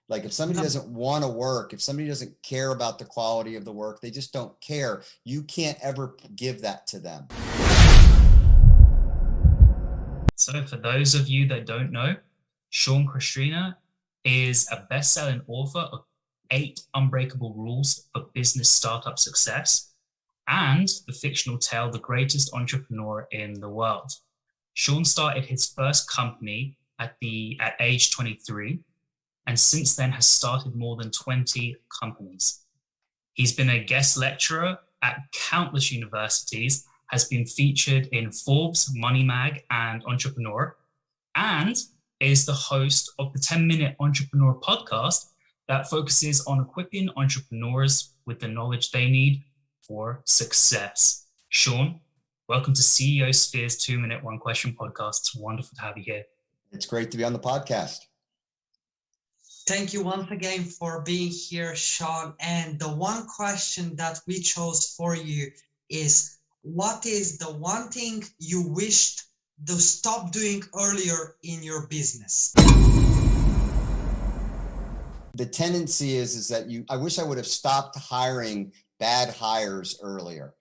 Like if somebody doesn't want to work, if somebody doesn't care about the quality of the work, they just don't care. You can't ever give that to them. So for those of you that don't know, Castrina is a best-selling author of 8 Unbreakable Rules for Business Startup Success and the fictional tale The Greatest Entrepreneur in the World. Sean started his first company at age 23, and since then has started more than 20 companies. He's been a guest lecturer at countless universities, has been featured in Forbes, Money Mag, and Entrepreneur, and is the host of the 10-Minute Entrepreneur podcast that focuses on equipping entrepreneurs with the knowledge they need for success. Sean, welcome to CEO Sphere's 2-Minute One Question podcast. It's wonderful to have you here. It's great to be on the podcast. Thank you once again for being here, Sean. And the one question that we chose for you is, what is the one thing you wished to stop doing earlier in your business? The tendency is that I wish I would have stopped hiring bad hires earlier.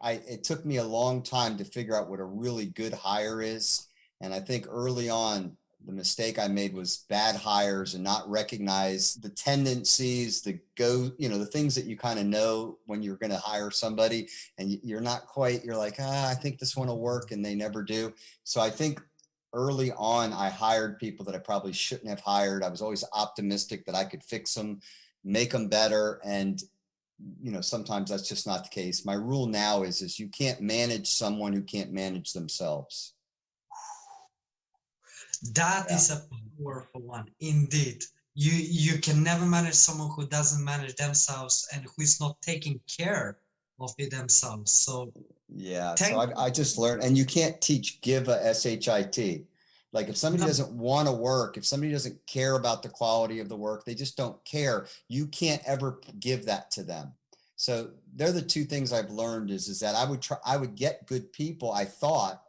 It took me a long time to figure out what a really good hire is. And I think early on, the mistake I made was bad hires and not recognize the tendencies, the things that you kind of know when you're going to hire somebody and you're like, I think this one will work, and they never do. So I think early on, I hired people that I probably shouldn't have hired. I was always optimistic that I could fix them, make them better. And, sometimes that's just not the case. My rule now is you can't manage someone who can't manage themselves. That is a powerful one, indeed. You can never manage someone who doesn't manage themselves and who is not taking care of it themselves. So I just learned, and you can't teach give a SHIT. Like if somebody doesn't want to work, if somebody doesn't care about the quality of the work, they just don't care. You can't ever give that to them. So they're the two things I've learned is that I would get good people, I thought.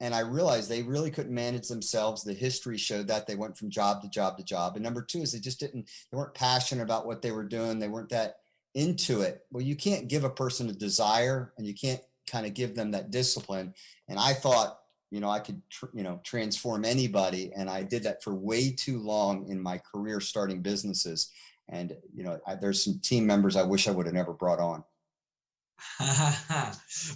And I realized they really couldn't manage themselves. The history showed that they went from job to job to job. And number two is they weren't passionate about what they were doing. They weren't that into it. Well, you can't give a person a desire, and you can't kind of give them that discipline. And I thought, I could, transform anybody. And I did that for way too long in my career starting businesses. And, there's some team members I wish I would have never brought on.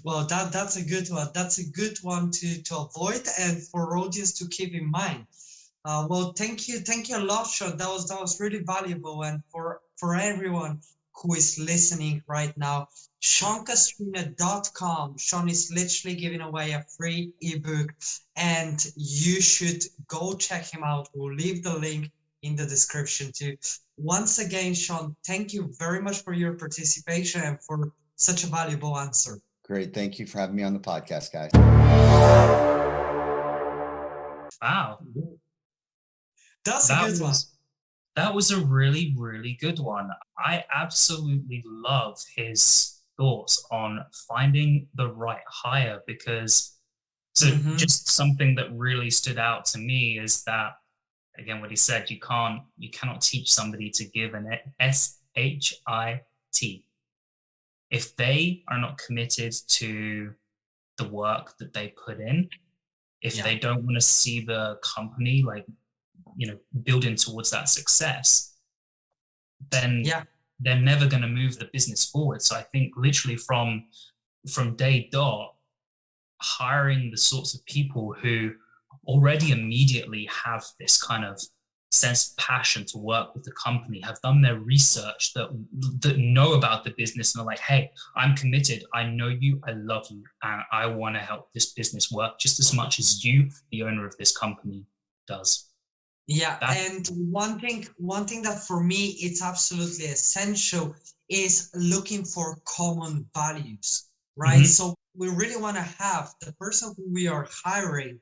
Well, that's a good one. That's a good one to avoid and for audience to keep in mind. Well, thank you a lot, Sean. That was really valuable, and for everyone who is listening right now, SeanCastrina.com. Sean is literally giving away a free ebook, and you should go check him out. We'll leave the link in the description too. Once again, Sean, thank you very much for your participation and for such a valuable answer. Great. Thank you for having me on the podcast, guys. Wow. That's a good one. That was a really, really good one. I absolutely love his thoughts on finding the right hire, because just something that really stood out to me is that, again, what he said, you cannot teach somebody to give an SHIT. If they are not committed to the work that they put in, if they don't want to see the company building towards that success, then they're never going to move the business forward. So I think literally from day dot, hiring the sorts of people who already immediately have this kind of sense of passion to work with the company, have done their research, that know about the business, and are like, hey, I'm committed. I know you, I love you, and I want to help this business work just as much as you, the owner of this company, does. And one thing that for me it's absolutely essential is looking for common values, right? So we really want to have the person who we are hiring,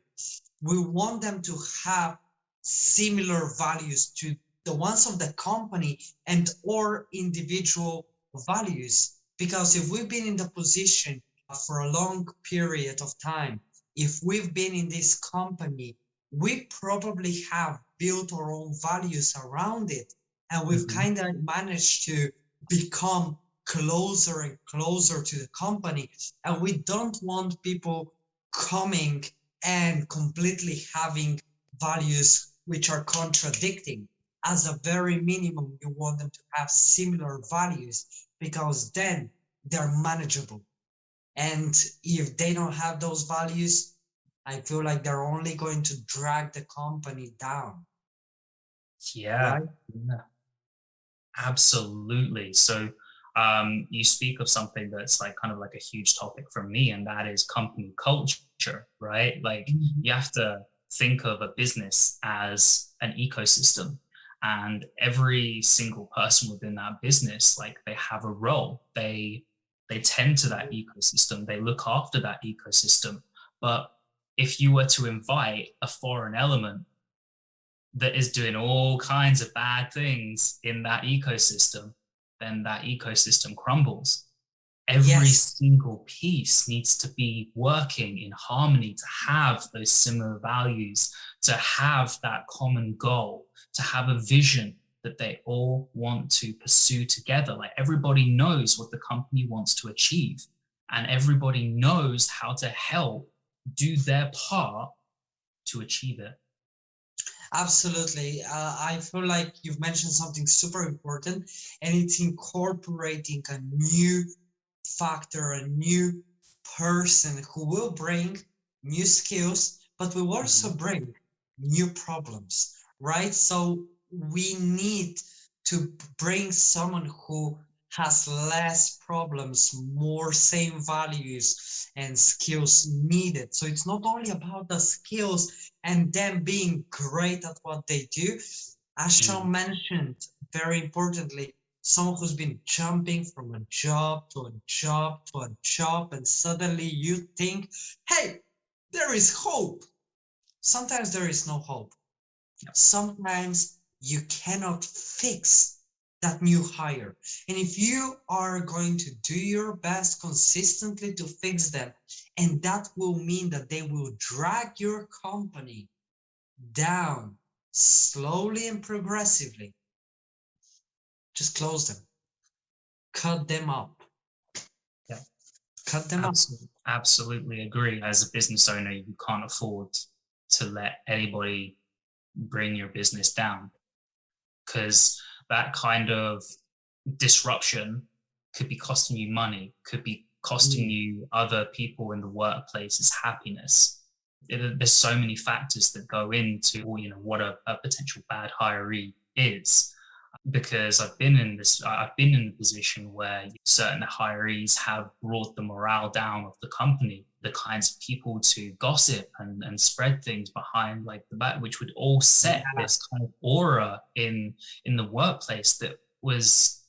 we want them to have similar values to the ones of the company and or individual values. Because if we've been in the position for a long period of time, if we've been in this company, we probably have built our own values around it. and we've kind of managed to become closer and closer to the company. And we don't want people coming and completely having values which are contradicting. As a very minimum, you want them to have similar values, because then they're manageable. And if they don't have those values, I feel like they're only going to drag the company down. Yeah, Right? yeah, absolutely. So you speak of something that's like kind of like a huge topic for me, and that is company culture, right? Like you have to think of a business as an ecosystem, and every single person within that business, like they have a role. They tend to that ecosystem, they look after that ecosystem. But if you were to invite a foreign element that is doing all kinds of bad things in that ecosystem, then that ecosystem crumbles. Every Yes, single piece needs to be working in harmony to have those similar values, to have that common goal, to have a vision that they all want to pursue together. Like everybody knows what the company wants to achieve, and everybody knows how to help do their part to achieve it. absolutely. I feel like you've mentioned something super important, and it's incorporating a new factor, a new person who will bring new skills, but will also bring new problems, right? So we need to bring someone who has less problems, more same values and skills needed. So it's not only about the skills and them being great at what they do. As Sean mentioned, very importantly, someone who's been jumping from a job to a job to a job, and suddenly you think, hey, there is hope. Sometimes there is no hope. Sometimes you cannot fix that new hire. And if you are going to do your best consistently to fix them, and that will mean that they will drag your company down slowly and progressively, just close them, cut them up, Yeah. cut them up. Absolutely agree. As a business owner, you can't afford to let anybody bring your business down, because that kind of disruption could be costing you money, could be costing you other people in the workplace's happiness. There's so many factors that go into, what a potential bad hiree is. Because I've been in the position where certain hirees have brought the morale down of the company, the kinds of people to gossip and spread things behind like the back, which would all set this kind of aura in the workplace that was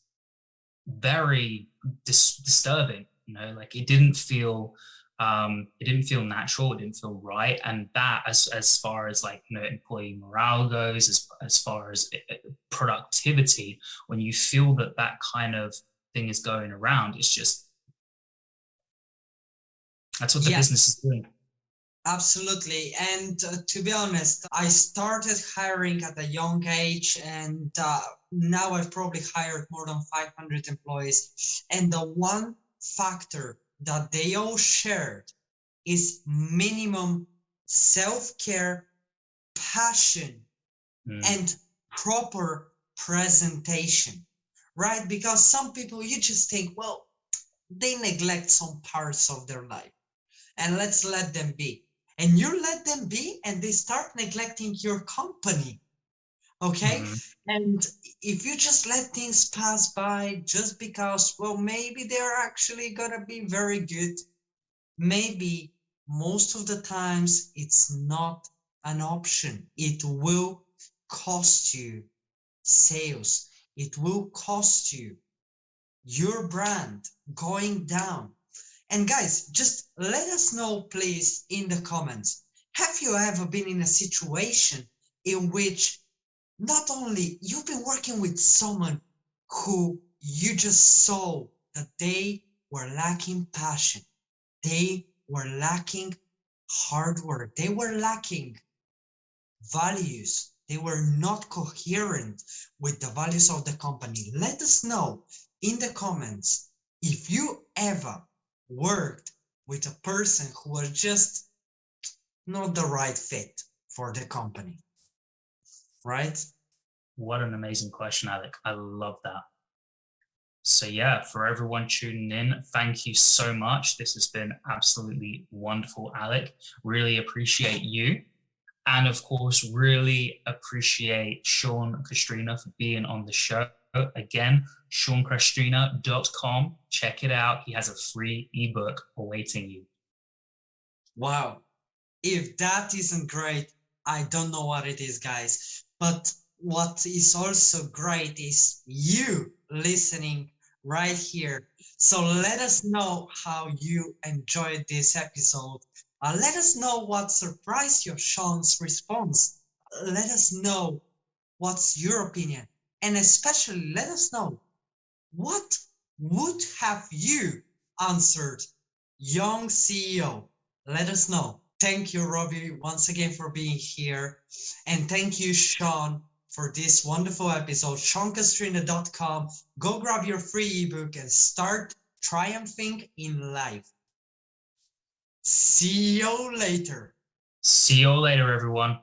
very disturbing. Like it didn't feel natural, it didn't feel right. And that, as far as like employee morale goes, as far as productivity, when you feel that kind of thing is going around, it's just, that's what the business is doing. Absolutely. And to be honest, I started hiring at a young age, and now I've probably hired more than 500 employees. And the one factor that they all shared is minimum self-care, passion, and proper presentation, right? Because some people, you just think, well, they neglect some parts of their life, and let's let them be. And you let them be, and they start neglecting your company. Okay? And if you just let things pass by just because, well, maybe they're actually gonna be very good, maybe most of the times it's not an option. It will cost you sales. It will cost you your brand going down. And guys, just let us know, please, in the comments. Have you ever been in a situation in which not only you've been working with someone who you just saw that they were lacking passion, they were lacking hard work, they were lacking values, they were not coherent with the values of the company. Let us know in the comments if you ever worked with a person who was just not the right fit for the company, right? What an amazing question, Alec. I love that. So yeah, for everyone tuning in, thank you so much. This has been absolutely wonderful, Alec. Really appreciate you. And of course, really appreciate Sean Castrina for being on the show. Again, SeanCastrina.com. Check it out. He has a free ebook awaiting you. Wow. If that isn't great, I don't know what it is, guys. But what is also great is you listening right here. So let us know how you enjoyed this episode. Let us know what surprised you, Sean's response. Let us know what's your opinion. And especially let us know what would have you answered, young CEO. Let us know. Thank you, Robbie, once again for being here. And thank you, Sean, for this wonderful episode. SeanCastrina.com. Go grab your free ebook and start triumphing in life. See you later. See you later, everyone.